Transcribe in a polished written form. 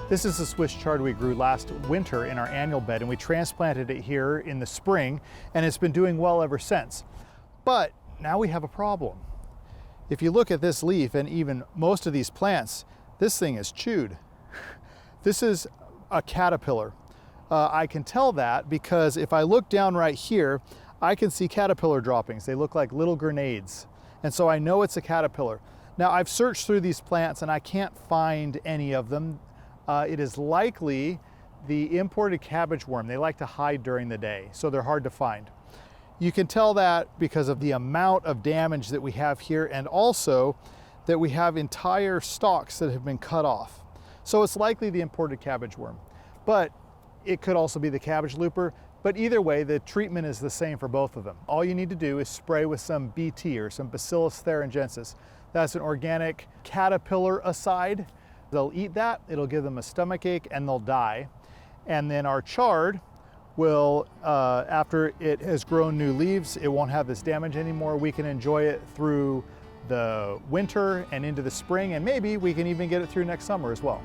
This is the Swiss chard we grew last winter in our annual bed, and we transplanted it here in the spring, and it's been doing well ever since. But now we have a problem. If you look at this leaf and even most of these plants, this thing is chewed. This is a caterpillar. I can tell that because if I look down right here, I can see caterpillar droppings. They look like little grenades. And so I know it's a caterpillar. Now I've searched through these plants and I can't find any of them. It is likely the imported cabbage worm. They like to hide during the day, so they're hard to find. You can tell that because of the amount of damage that we have here, and also that we have entire stalks that have been cut off. So it's likely the imported cabbage worm, but it could also be the cabbage looper. But either way, the treatment is the same for both of them. All you need to do is spray with some BT or some Bacillus thuringiensis. That's an organic caterpillar-icide. They'll eat that, it'll give them a stomach ache, and they'll die. And then our chard will, after it has grown new leaves, it won't have this damage anymore. We can enjoy it through the winter and into the spring, and maybe we can even get it through next summer as well.